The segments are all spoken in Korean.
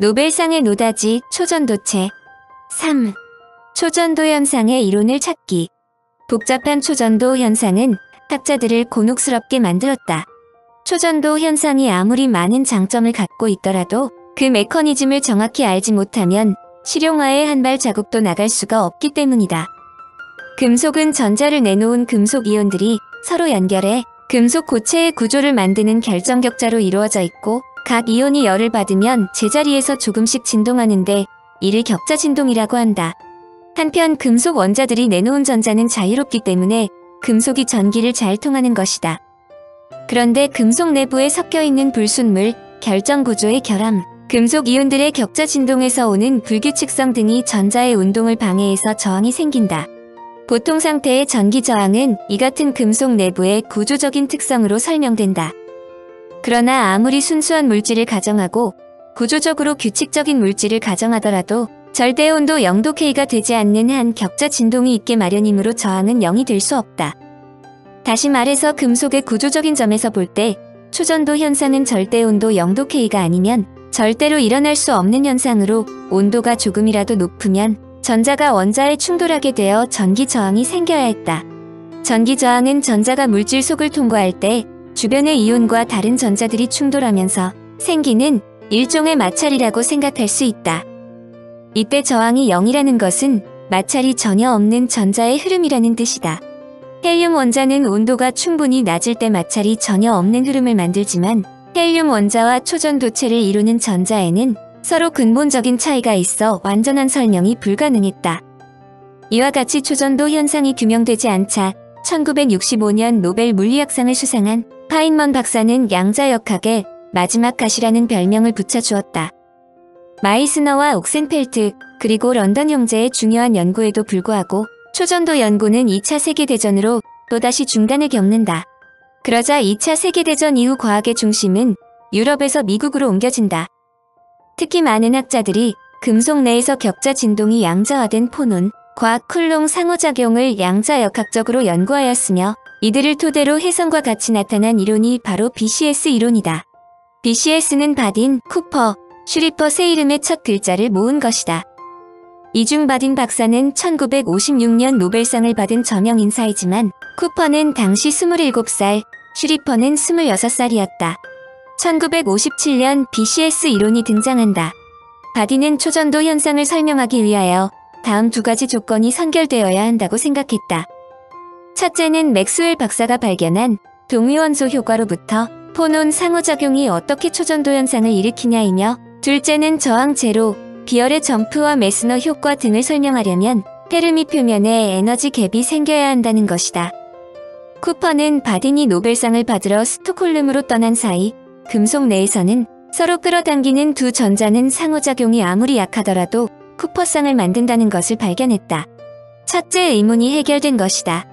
노벨상의 노다지 초전도체. 3. 초전도 현상의 이론을 찾기. 복잡한 초전도 현상은 학자들을 곤혹스럽게 만들었다. 초전도 현상이 아무리 많은 장점을 갖고 있더라도 그 메커니즘을 정확히 알지 못하면 실용화에 한 발자국도 나갈 수가 없기 때문이다. 금속은 전자를 내놓은 금속 이온들이 서로 연결해 금속 고체의 구조를 만드는 결정격자로 이루어져 있고, 각 이온이 열을 받으면 제자리에서 조금씩 진동하는데 이를 격자 진동이라고 한다. 한편 금속 원자들이 내놓은 전자는 자유롭기 때문에 금속이 전기를 잘 통하는 것이다. 그런데 금속 내부에 섞여 있는 불순물, 결정 구조의 결함, 금속 이온들의 격자 진동에서 오는 불규칙성 등이 전자의 운동을 방해해서 저항이 생긴다. 보통 상태의 전기 저항은 이 같은 금속 내부의 구조적인 특성으로 설명된다. 그러나 아무리 순수한 물질을 가정하고 구조적으로 규칙적인 물질을 가정하더라도 절대 온도 0도 K가 되지 않는 한 격자 진동이 있게 마련이므로 저항은 0이 될 수 없다. 다시 말해서 금속의 구조적인 점에서 볼 때 초전도 현상은 절대 온도 0도 K가 아니면 절대로 일어날 수 없는 현상으로, 온도가 조금이라도 높으면 전자가 원자에 충돌하게 되어 전기 저항이 생겨야 했다. 전기 저항은 전자가 물질 속을 통과할 때 주변의 이온과 다른 전자들이 충돌하면서 생기는 일종의 마찰이라고 생각할 수 있다. 이때 저항이 0이라는 것은 마찰이 전혀 없는 전자의 흐름이라는 뜻이다. 헬륨 원자는 온도가 충분히 낮을 때 마찰이 전혀 없는 흐름을 만들지만 헬륨 원자와 초전도체를 이루는 전자에는 서로 근본적인 차이가 있어 완전한 설명이 불가능했다. 이와 같이 초전도 현상이 규명되지 않자 1965년 노벨 물리학상을 수상한 파인먼 박사는 양자역학의 마지막 가시라는 별명을 붙여주었다. 마이스너와 옥센펠트, 그리고 런던 형제의 중요한 연구에도 불구하고 초전도 연구는 2차 세계대전으로 또다시 중단을 겪는다. 그러자 2차 세계대전 이후 과학의 중심은 유럽에서 미국으로 옮겨진다. 특히 많은 학자들이 금속 내에서 격자 진동이 양자화된 포논, 과학 쿨롱 상호작용을 양자역학적으로 연구하였으며, 이들을 토대로 해성과 같이 나타난 이론이 바로 BCS 이론이다. BCS는 바딘, 쿠퍼, 슈리퍼 세 이름의 첫 글자를 모은 것이다. 이중 바딘 박사는 1956년 노벨상을 받은 저명 인사이지만 쿠퍼는 당시 27살, 슈리퍼는 26살이었다. 1957년 BCS 이론이 등장한다. 바딘은 초전도 현상을 설명하기 위하여 다음 두 가지 조건이 선결되어야 한다고 생각했다. 첫째는 맥스웰 박사가 발견한 동위원소 효과로부터 포논 상호작용이 어떻게 초전도 현상을 일으키냐이며, 둘째는 저항 제로, 비열의 점프와 메스너 효과 등을 설명하려면 페르미 표면에 에너지 갭이 생겨야 한다는 것이다. 쿠퍼는 바딘이 노벨상을 받으러 스톡홀름으로 떠난 사이 금속 내에서는 서로 끌어당기는 두 전자는 상호작용이 아무리 약하더라도 쿠퍼쌍을 만든다는 것을 발견했다. 첫째 의문이 해결된 것이다.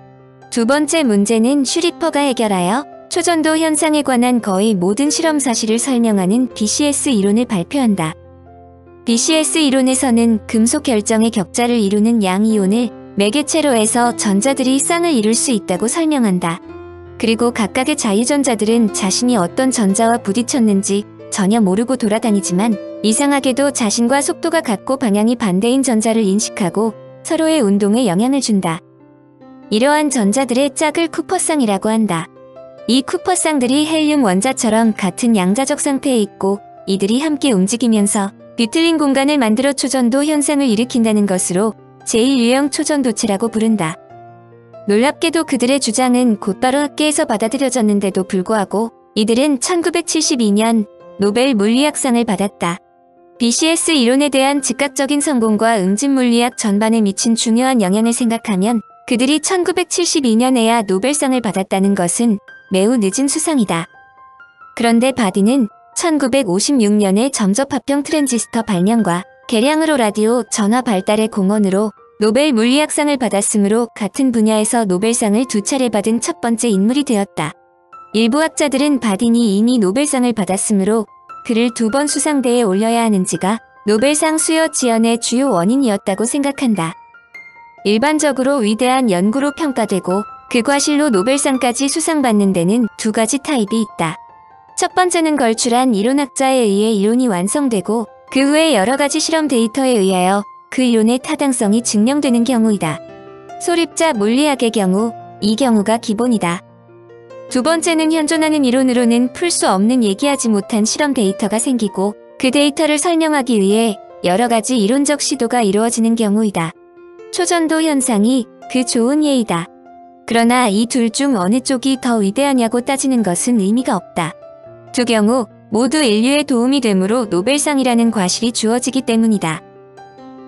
두 번째 문제는 슈리퍼가 해결하여 초전도 현상에 관한 거의 모든 실험 사실을 설명하는 BCS 이론을 발표한다. BCS 이론에서는 금속 결정의 격자를 이루는 양이온을 매개체로 해서 전자들이 쌍을 이룰 수 있다고 설명한다. 그리고 각각의 자유전자들은 자신이 어떤 전자와 부딪혔는지 전혀 모르고 돌아다니지만 이상하게도 자신과 속도가 같고 방향이 반대인 전자를 인식하고 서로의 운동에 영향을 준다. 이러한 전자들의 짝을 쿠퍼쌍이라고 한다. 이 쿠퍼쌍들이 헬륨 원자처럼 같은 양자적 상태에 있고, 이들이 함께 움직이면서 비틀린 공간을 만들어 초전도 현상을 일으킨다는 것으로 제1유형 초전도체라고 부른다. 놀랍게도 그들의 주장은 곧바로 학계에서 받아들여졌는데도 불구하고 이들은 1972년 노벨 물리학상을 받았다. BCS 이론에 대한 즉각적인 성공과 응집물리학 전반에 미친 중요한 영향을 생각하면 그들이 1972년에야 노벨상을 받았다는 것은 매우 늦은 수상이다. 그런데 바딘은 1956년에 점접합형 트랜지스터 발명과 개량으로 라디오 전화 발달의 공헌으로 노벨 물리학상을 받았으므로 같은 분야에서 노벨상을 두 차례 받은 첫 번째 인물이 되었다. 일부 학자들은 바딘이 이미 노벨상을 받았으므로 그를 두 번 수상대에 올려야 하는지가 노벨상 수여 지연의 주요 원인이었다고 생각한다. 일반적으로 위대한 연구로 평가되고 그 과실로 노벨상까지 수상받는 데는 두 가지 타입이 있다. 첫 번째는 걸출한 이론학자에 의해 이론이 완성되고 그 후에 여러 가지 실험 데이터에 의하여 그 이론의 타당성이 증명되는 경우이다. 소립자 물리학의 경우, 이 경우가 기본이다. 두 번째는 현존하는 이론으로는 풀 수 없는 얘기하지 못한 실험 데이터가 생기고 그 데이터를 설명하기 위해 여러 가지 이론적 시도가 이루어지는 경우이다. 초전도 현상이 그 좋은 예이다. 그러나 이 둘 중 어느 쪽이 더 위대하냐고 따지는 것은 의미가 없다. 두 경우 모두 인류에 도움이 되므로 노벨상이라는 과실이 주어지기 때문이다.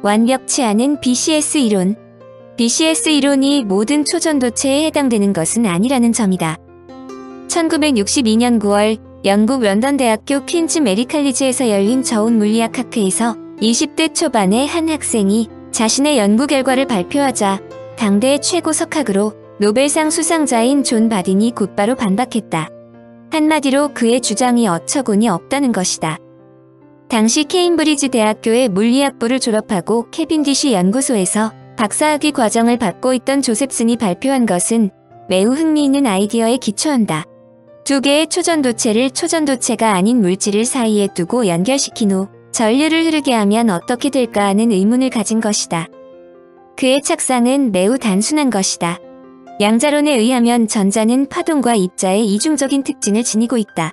완벽치 않은 BCS 이론. BCS 이론이 모든 초전도체에 해당되는 것은 아니라는 점이다. 1962년 9월 영국 런던 대학교 퀸즈 메리 칼리지에서 열린 저온 물리학 학회에서 20대 초반의 한 학생이 자신의 연구 결과를 발표하자 당대의 최고 석학으로 노벨상 수상자인 존 바딘이 곧바로 반박했다. 한마디로 그의 주장이 어처구니 없다는 것이다. 당시 케임브리지 대학교의 물리학부를 졸업하고 캐빈디시 연구소에서 박사학위 과정을 받고 있던 조셉슨이 발표한 것은 매우 흥미있는 아이디어에 기초한다. 두 개의 초전도체를 초전도체가 아닌 물질을 사이에 두고 연결시킨 후 전류를 흐르게 하면 어떻게 될까 하는 의문을 가진 것이다. 그의 착상은 매우 단순한 것이다. 양자론에 의하면 전자는 파동과 입자의 이중적인 특징을 지니고 있다.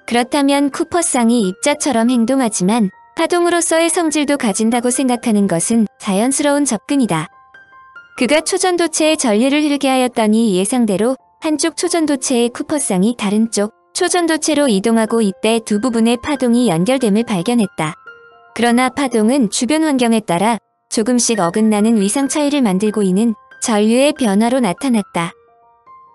그렇다면 쿠퍼쌍이 입자처럼 행동하지만 파동으로서의 성질도 가진다고 생각하는 것은 자연스러운 접근이다. 그가 초전도체에 전류를 흐르게 하였더니 예상대로 한쪽 초전도체의 쿠퍼쌍이 다른 쪽 초전도체로 이동하고 이때 두 부분의 파동이 연결됨을 발견했다. 그러나 파동은 주변 환경에 따라 조금씩 어긋나는 위상 차이를 만들고 있는 전류의 변화로 나타났다.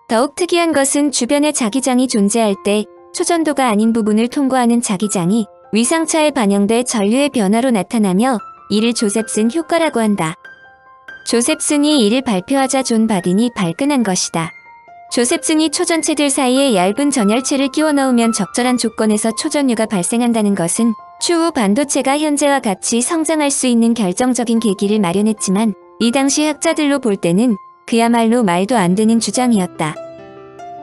더욱 특이한 것은 주변에 자기장이 존재할 때 초전도가 아닌 부분을 통과하는 자기장이 위상차에 반영돼 전류의 변화로 나타나며 이를 조셉슨 효과라고 한다. 조셉슨이 이를 발표하자 존 바딘이 발끈한 것이다. 조셉슨이 초전체들 사이에 얇은 전열체를 끼워 넣으면 적절한 조건에서 초전류가 발생한다는 것은 추후 반도체가 현재와 같이 성장할 수 있는 결정적인 계기를 마련했지만 이 당시 학자들로 볼 때는 그야말로 말도 안 되는 주장이었다.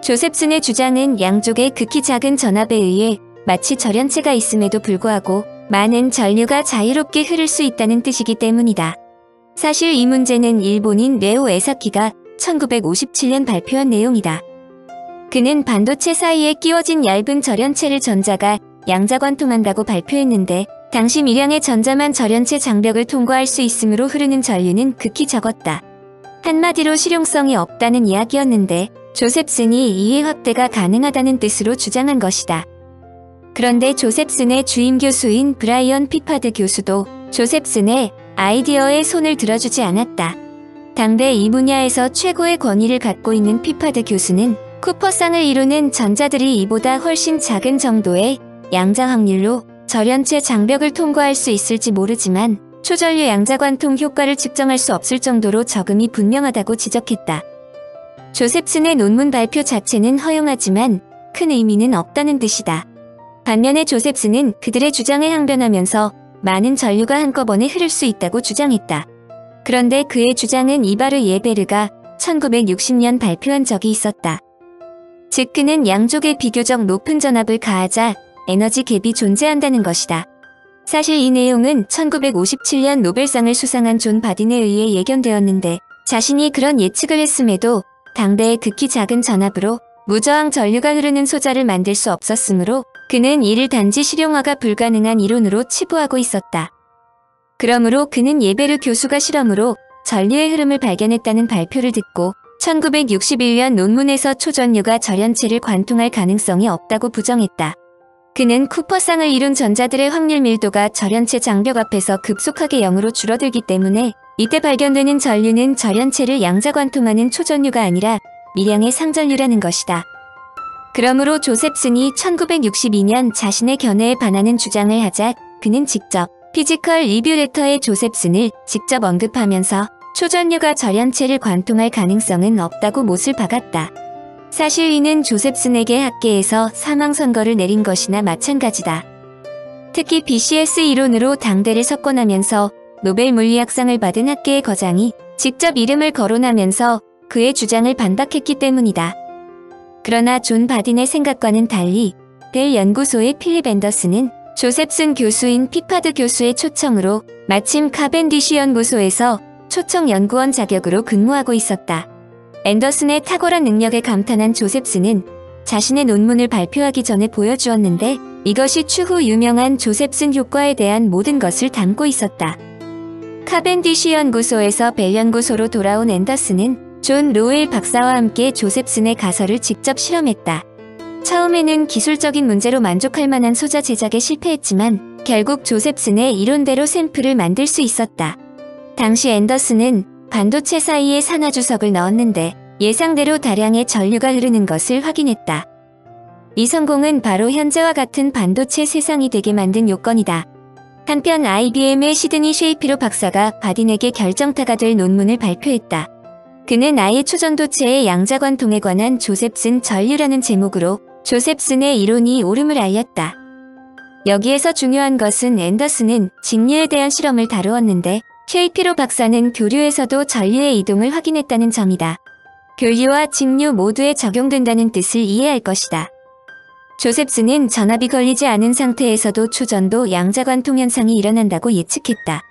조셉슨의 주장은 양쪽의 극히 작은 전압에 의해 마치 절연체가 있음에도 불구하고 많은 전류가 자유롭게 흐를 수 있다는 뜻이기 때문이다. 사실 이 문제는 일본인 레오 에사키가 1957년 발표한 내용이다. 그는 반도체 사이에 끼워진 얇은 절연체를 전자가 양자관통한다고 발표했는데 당시 미량의 전자만 절연체 장벽을 통과할 수 있으므로 흐르는 전류는 극히 적었다. 한마디로 실용성이 없다는 이야기였는데 조셉슨이 이해 확대가 가능하다는 뜻으로 주장한 것이다. 그런데 조셉슨의 주임 교수인 브라이언 피파드 교수도 조셉슨의 아이디어에 손을 들어주지 않았다. 당대 이 분야에서 최고의 권위를 갖고 있는 피파드 교수는 쿠퍼쌍을 이루는 전자들이 이보다 훨씬 작은 정도의 양자 확률로 절연체 장벽을 통과할 수 있을지 모르지만 초전류 양자관통 효과를 측정할 수 없을 정도로 적음이 분명하다고 지적했다. 조셉슨의 논문 발표 자체는 허용하지만 큰 의미는 없다는 뜻이다. 반면에 조셉슨은 그들의 주장에 항변하면서 많은 전류가 한꺼번에 흐를 수 있다고 주장했다. 그런데 그의 주장은 이바르 예베르가 1960년 발표한 적이 있었다. 즉 그는 양쪽에 비교적 높은 전압을 가하자 에너지 갭이 존재한다는 것이다. 사실 이 내용은 1957년 노벨상을 수상한 존 바딘에 의해 예견되었는데 자신이 그런 예측을 했음에도 당대의 극히 작은 전압으로 무저항 전류가 흐르는 소자를 만들 수 없었으므로 그는 이를 단지 실용화가 불가능한 이론으로 치부하고 있었다. 그러므로 그는 예베르 교수가 실험으로 전류의 흐름을 발견했다는 발표를 듣고 1961년 논문에서 초전류가 절연체를 관통할 가능성이 없다고 부정했다. 그는 쿠퍼쌍을 이룬 전자들의 확률 밀도가 절연체 장벽 앞에서 급속하게 0으로 줄어들기 때문에 이때 발견되는 전류는 절연체를 양자관통하는 초전류가 아니라 미량의 상전류라는 것이다. 그러므로 조셉슨이 1962년 자신의 견해에 반하는 주장을 하자 그는 직접 피지컬 리뷰 레터에 조셉슨을 직접 언급하면서 초전류가 절연체를 관통할 가능성은 없다고 못을 박았다. 사실 이는 조셉슨에게 학계에서 사망 선고를 내린 것이나 마찬가지다. 특히 BCS 이론으로 당대를 석권하면서 노벨 물리학상을 받은 학계의 거장이 직접 이름을 거론하면서 그의 주장을 반박했기 때문이다. 그러나 존 바딘의 생각과는 달리 벨 연구소의 필립 앤더슨은 조셉슨 교수인 피파드 교수의 초청으로 마침 카벤디시 연구소에서 초청 연구원 자격으로 근무하고 있었다. 앤더슨의 탁월한 능력에 감탄한 조셉슨은 자신의 논문을 발표하기 전에 보여주었는데 이것이 추후 유명한 조셉슨 효과에 대한 모든 것을 담고 있었다. 카벤디시 연구소에서 벨 연구소로 돌아온 앤더슨은 존 로웰 박사와 함께 조셉슨의 가설을 직접 실험했다. 처음에는 기술적인 문제로 만족할 만한 소자 제작에 실패했지만 결국 조셉슨의 이론대로 샘플을 만들 수 있었다. 당시 앤더슨은 반도체 사이에 산화주석을 넣었는데 예상대로 다량의 전류가 흐르는 것을 확인했다. 이 성공은 바로 현재와 같은 반도체 세상이 되게 만든 요건이다. 한편 IBM의 시드니 셰이피로 박사가 바딘에게 결정타가 될 논문을 발표했다. 그는 아예 초전도체의 양자관통에 관한 조셉슨 전류라는 제목으로 조셉슨의 이론이 옳음을 알렸다. 여기에서 중요한 것은 앤더슨은 직류에 대한 실험을 다루었는데 셰이피로 박사는 교류에서도 전류의 이동을 확인했다는 점이다. 교류와 직류 모두에 적용된다는 뜻을 이해할 것이다. 조셉슨은 전압이 걸리지 않은 상태에서도 초전도 양자관통 현상이 일어난다고 예측했다.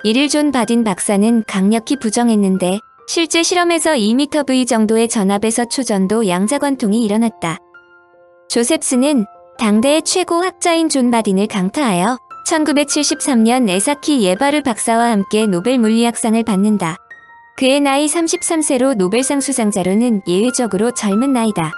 이를 존 바딘 박사는 강력히 부정했는데 실제 실험에서 2mV 정도의 전압에서 초전도 양자관통이 일어났다. 조셉슨은 당대의 최고 학자인 존 바딘을 강타하여 1973년 에사키 예바르 박사와 함께 노벨 물리학상을 받는다. 그의 나이 33세로 노벨상 수상자로는 예외적으로 젊은 나이다.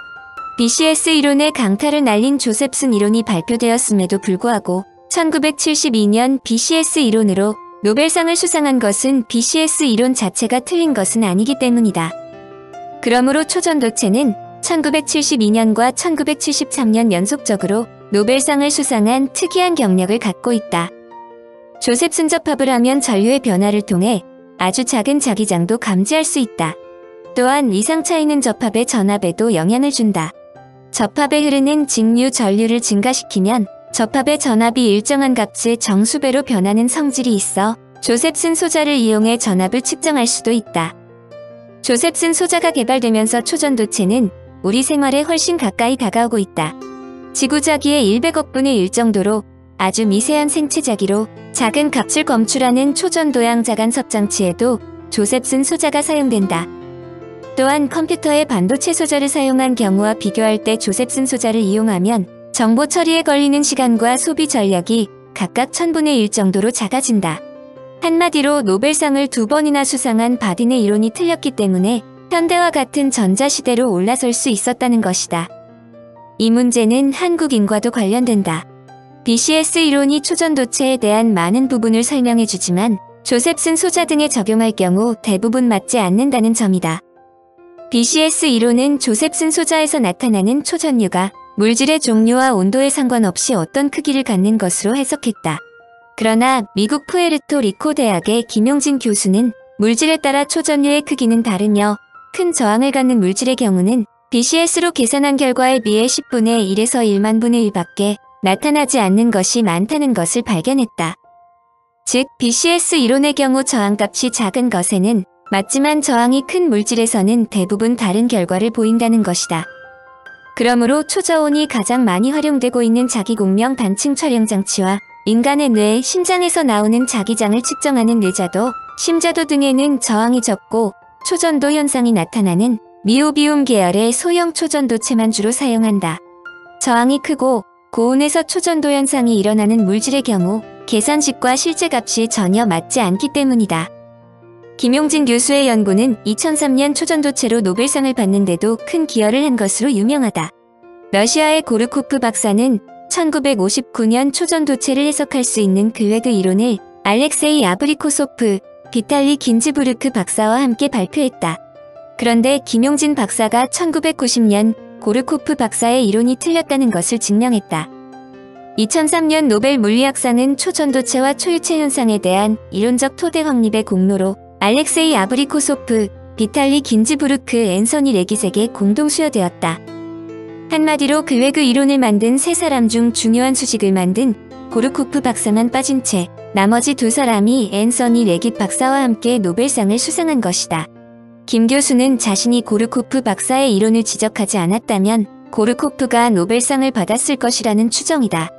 BCS 이론의 강타를 날린 조셉슨 이론이 발표되었음에도 불구하고 1972년 BCS 이론으로 노벨상을 수상한 것은 BCS 이론 자체가 틀린 것은 아니기 때문이다. 그러므로 초전도체는 1972년과 1973년 연속적으로 노벨상을 수상한 특이한 경력을 갖고 있다. 조셉슨 접합을 하면 전류의 변화를 통해 아주 작은 자기장도 감지할 수 있다. 또한 이상 차이는 접합의 전압에도 영향을 준다. 접합에 흐르는 직류 전류를 증가시키면 접합의 전압이 일정한 값의 정수배로 변하는 성질이 있어 조셉슨 소자를 이용해 전압을 측정할 수도 있다. 조셉슨 소자가 개발되면서 초전도체는 우리 생활에 훨씬 가까이 다가오고 있다. 지구자기의 100억분의 1 정도로 아주 미세한 생체자기로 작은 값을 검출하는 초전도양 자간섭장치에도 조셉슨 소자가 사용된다. 또한 컴퓨터의 반도체 소자를 사용한 경우와 비교할 때 조셉슨 소자를 이용하면 정보 처리에 걸리는 시간과 소비 전력이 각각 1000분의 1 정도로 작아진다. 한마디로 노벨상을 2번이나 수상한 바딘의 이론이 틀렸기 때문에 현대와 같은 전자시대로 올라설 수 있었다는 것이다. 이 문제는 한국인과도 관련된다. BCS 이론이 초전도체에 대한 많은 부분을 설명해주지만 조셉슨 소자 등에 적용할 경우 대부분 맞지 않는다는 점이다. BCS 이론은 조셉슨 소자에서 나타나는 초전류가 물질의 종류와 온도에 상관없이 어떤 크기를 갖는 것으로 해석했다. 그러나 미국 푸에르토리코 대학의 김용진 교수는 물질에 따라 초전류의 크기는 다르며 큰 저항을 갖는 물질의 경우는 BCS로 계산한 결과에 비해 10분의 1에서 1만 분의 1밖에 나타나지 않는 것이 많다는 것을 발견했다. 즉, BCS 이론의 경우 저항값이 작은 것에는 맞지만 저항이 큰 물질에서는 대부분 다른 결과를 보인다는 것이다. 그러므로 초저온이 가장 많이 활용되고 있는 자기공명 단층 촬영 장치와 인간의 뇌, 심장에서 나오는 자기장을 측정하는 뇌자도, 심자도 등에는 저항이 적고 초전도 현상이 나타나는 니오비움 계열의 소형 초전도체만 주로 사용한다. 저항이 크고 고온에서 초전도 현상이 일어나는 물질의 경우 계산식과 실제 값이 전혀 맞지 않기 때문이다. 김용진 교수의 연구는 2003년 초전도체로 노벨상을 받는데도 큰 기여를 한 것으로 유명하다. 러시아의 고르코프 박사는 1959년 초전도체를 해석할 수 있는 글외그 이론을 알렉세이 아브리코소프, 비탈리 긴즈부르크 박사와 함께 발표했다. 그런데 김용진 박사가 1990년 고르코프 박사의 이론이 틀렸다는 것을 증명했다. 2003년 노벨 물리학상은 초전도체와 초유체 현상에 대한 이론적 토대 확립의 공로로 알렉세이 아브리코소프, 비탈리 긴즈부르크, 앤서니 레깃에게 공동 수여되었다. 한마디로 글외그 이론을 만든 세 사람 중 중요한 수식을 만든 고르코프 박사만 빠진 채 나머지 두 사람이 앤서니 레깃 박사와 함께 노벨상을 수상한 것이다. 김 교수는 자신이 고르코프 박사의 이론을 지적하지 않았다면 고르코프가 노벨상을 받았을 것이라는 추정이다.